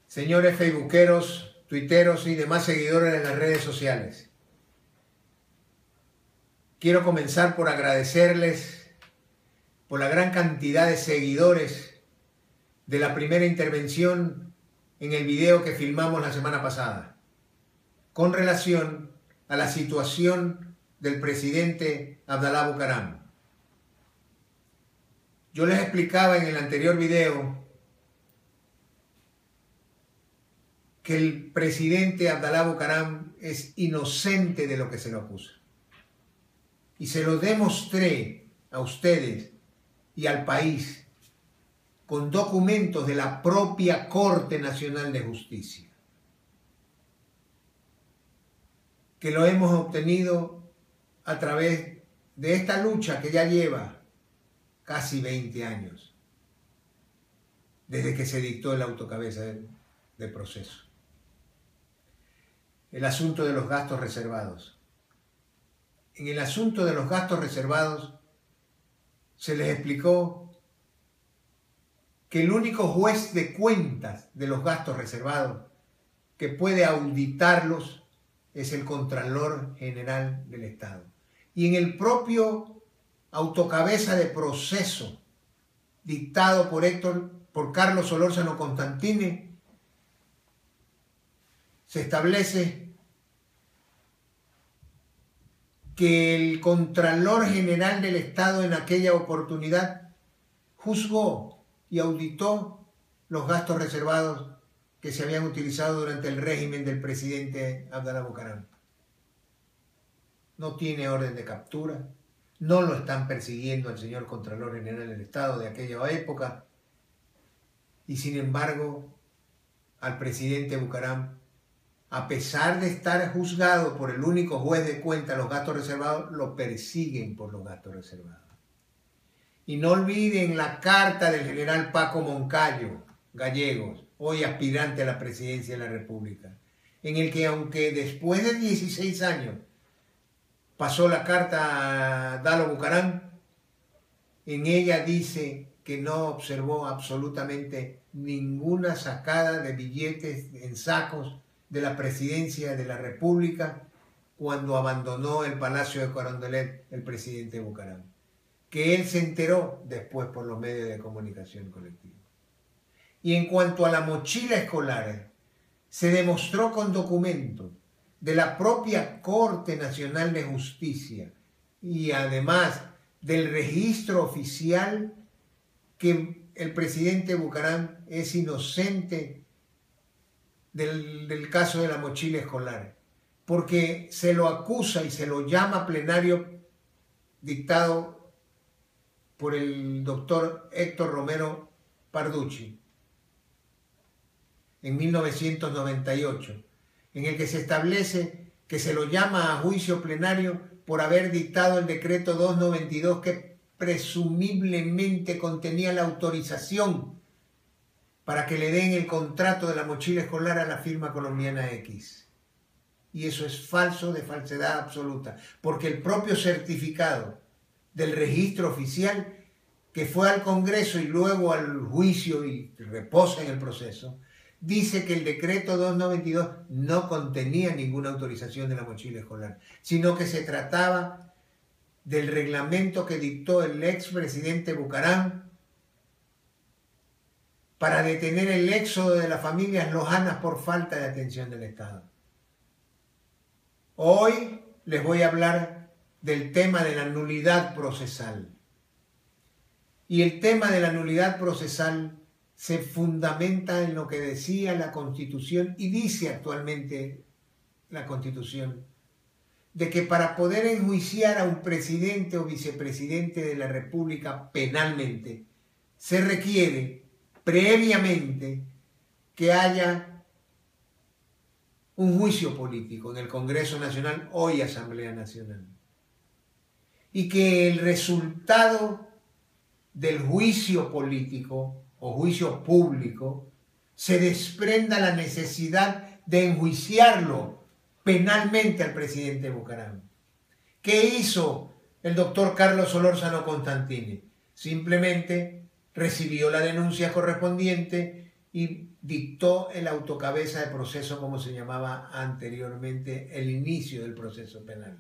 señores facebookeros, tuiteros y demás seguidores en las redes sociales. Quiero comenzar por agradecerles por la gran cantidad de seguidores de la primera intervención en el video que filmamos la semana pasada, con relación a la situación del presidente Abdalá Bucaram. Yo les explicaba en el anterior video que el presidente Abdalá Bucaram es inocente de lo que se lo acusa. Y se lo demostré a ustedes y al país con documentos de la propia Corte Nacional de Justicia, que lo hemos obtenido a través de esta lucha que ya lleva casi 20 años, desde que se dictó el autocabeza del proceso. El asunto de los gastos reservados. En el asunto de los gastos reservados se les explicó que el único juez de cuentas de los gastos reservados que puede auditarlos es el Contralor General del Estado. Y en el propio autocabeza de proceso dictado por Carlos Solórzano Constantine, se establece que el Contralor General del Estado en aquella oportunidad juzgó y auditó los gastos reservados que se habían utilizado durante el régimen del presidente Abdalá Bucaram. No tiene orden de captura, no lo están persiguiendo al señor Contralor General del Estado de aquella época, y sin embargo al presidente Bucaram, a pesar de estar juzgado por el único juez de cuenta los gastos reservados, lo persiguen por los gastos reservados. Y no olviden la carta del general Paco Moncayo Gallegos, hoy aspirante a la presidencia de la República, en el que, aunque después de 16 años pasó la carta a Dalo Bucaram, en ella dice que no observó absolutamente ninguna sacada de billetes en sacos de la presidencia de la República cuando abandonó el Palacio de Carondelet el presidente Bucaram, que él se enteró después por los medios de comunicación colectiva. Y en cuanto a la mochila escolar, se demostró con documentos de la propia Corte Nacional de Justicia y además del registro oficial que el presidente Bucaram es inocente del caso de la mochila escolar, porque se lo acusa y se lo llama plenario dictado por el doctor Héctor Romero Parducci en 1998, en el que se establece que se lo llama a juicio plenario por haber dictado el decreto 292 que presumiblemente contenía la autorización para que le den el contrato de la mochila escolar a la firma colombiana X. Y eso es falso, de falsedad absoluta, porque el propio certificado del registro oficial que fue al Congreso y luego al juicio y reposa en el proceso, dice que el decreto 292 no contenía ninguna autorización de la mochila escolar, sino que se trataba del reglamento que dictó el expresidente Bucaram para detener el éxodo de las familias lojanas por falta de atención del Estado. Hoy les voy a hablar del tema de la nulidad procesal. Y el tema de la nulidad procesal se fundamenta en lo que decía la Constitución y dice actualmente la Constitución, de que para poder enjuiciar a un presidente o vicepresidente de la República penalmente, se requiere previamente que haya un juicio político en el Congreso Nacional, hoy Asamblea Nacional, y que el resultado del juicio político o juicio público se desprenda la necesidad de enjuiciarlo penalmente al presidente Bucaram. ¿Qué hizo el doctor Carlos Solórzano Constantine? Simplemente recibió la denuncia correspondiente y dictó el autocabeza de proceso, como se llamaba anteriormente, el inicio del proceso penal,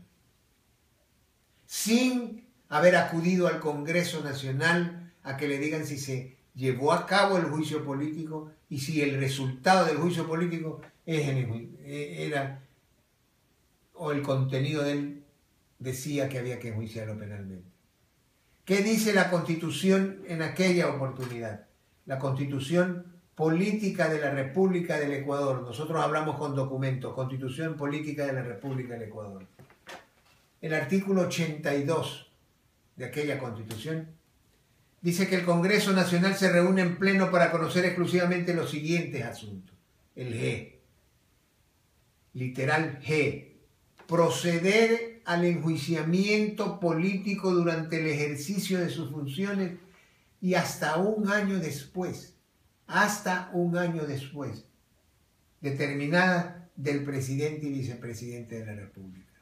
sin haber acudido al Congreso Nacional a que le digan si se llevó a cabo el juicio político y si el resultado del juicio político era, o el contenido de él decía que había que enjuiciarlo penalmente. ¿Qué dice la Constitución en aquella oportunidad? La Constitución Política de la República del Ecuador. Nosotros hablamos con documentos. Constitución Política de la República del Ecuador. El artículo 82 de aquella Constitución dice que el Congreso Nacional se reúne en pleno para conocer exclusivamente los siguientes asuntos. El G. Literal G. Proceder al enjuiciamiento político durante el ejercicio de sus funciones y hasta un año después, determinada del presidente y vicepresidente de la República.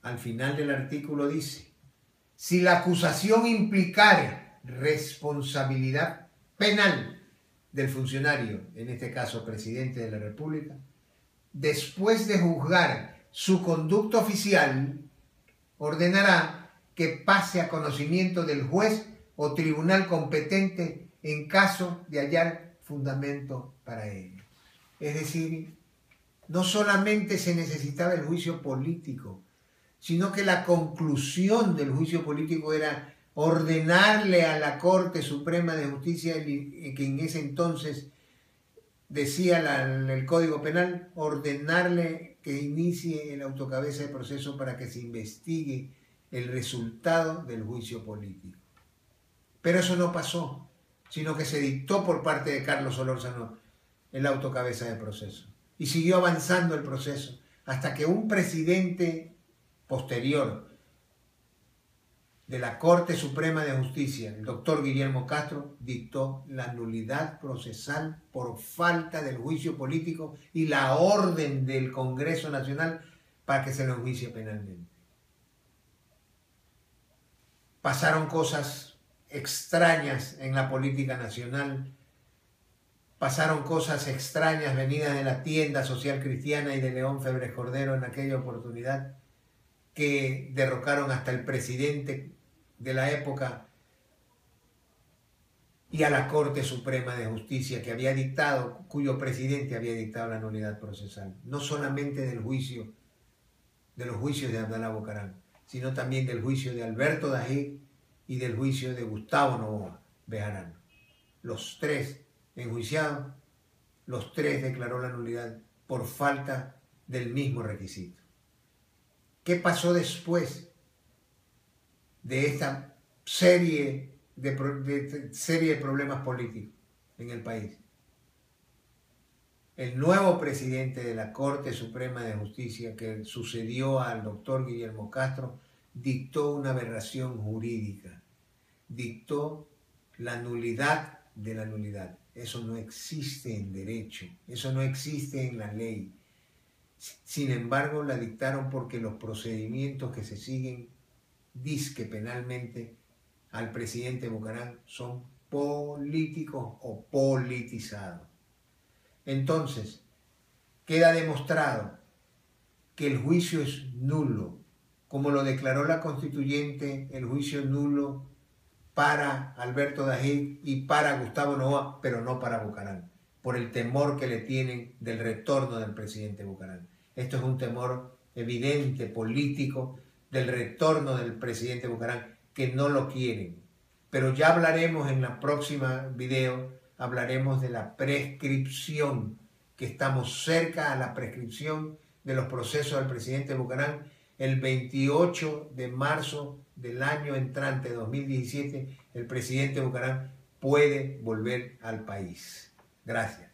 Al final del artículo dice: si la acusación implicare responsabilidad penal del funcionario, en este caso presidente de la República, después de juzgar su conducta oficial, ordenará que pase a conocimiento del juez o tribunal competente en caso de hallar fundamento para ello. Es decir, no solamente se necesitaba el juicio político, sino que la conclusión del juicio político era ordenarle a la Corte Suprema de Justicia, que en ese entonces decía el Código Penal, ordenarle que inicie el autocabeza de proceso para que se investigue el resultado del juicio político. Pero eso no pasó, sino que se dictó por parte de Carlos Solórzano el autocabeza de proceso. Y siguió avanzando el proceso hasta que un presidente posterior de la Corte Suprema de Justicia, el doctor Guillermo Castro, dictó la nulidad procesal por falta del juicio político y la orden del Congreso Nacional para que se lo enjuicie penalmente. Pasaron cosas extrañas en la política nacional, pasaron cosas extrañas venidas de la tienda social cristiana y de León Febres Cordero en aquella oportunidad, que derrocaron hasta el presidente de la época y a la Corte Suprema de Justicia que había dictado, cuyo presidente había dictado la nulidad procesal, no solamente del juicio, de los juicios de Abdalá Bucaram, sino también del juicio de Alberto Dají y del juicio de Gustavo Noboa Bejarano. Los tres enjuiciados, los tres declaró la nulidad por falta del mismo requisito. ¿Qué pasó después de esta serie de problemas políticos en el país? El nuevo presidente de la Corte Suprema de Justicia, que sucedió al doctor Guillermo Castro, dictó una aberración jurídica, dictó la nulidad de la nulidad. Eso no existe en derecho, eso no existe en la ley. Sin embargo, la dictaron porque los procedimientos que se siguen, dizque penalmente, al presidente Bucaram son políticos o politizados. Entonces, queda demostrado que el juicio es nulo, como lo declaró la Constituyente, el juicio nulo para Alberto Dají y para Gustavo Noboa, pero no para Bucaram, por el temor que le tienen del retorno del presidente Bucaram. Esto es un temor evidente, político, del retorno del presidente Bucaram, que no lo quieren. Pero ya hablaremos en la próxima video, hablaremos de la prescripción, que estamos cerca a la prescripción de los procesos del presidente Bucaram. El 28 de marzo del año entrante, 2017, el presidente Bucaram puede volver al país. Gracias.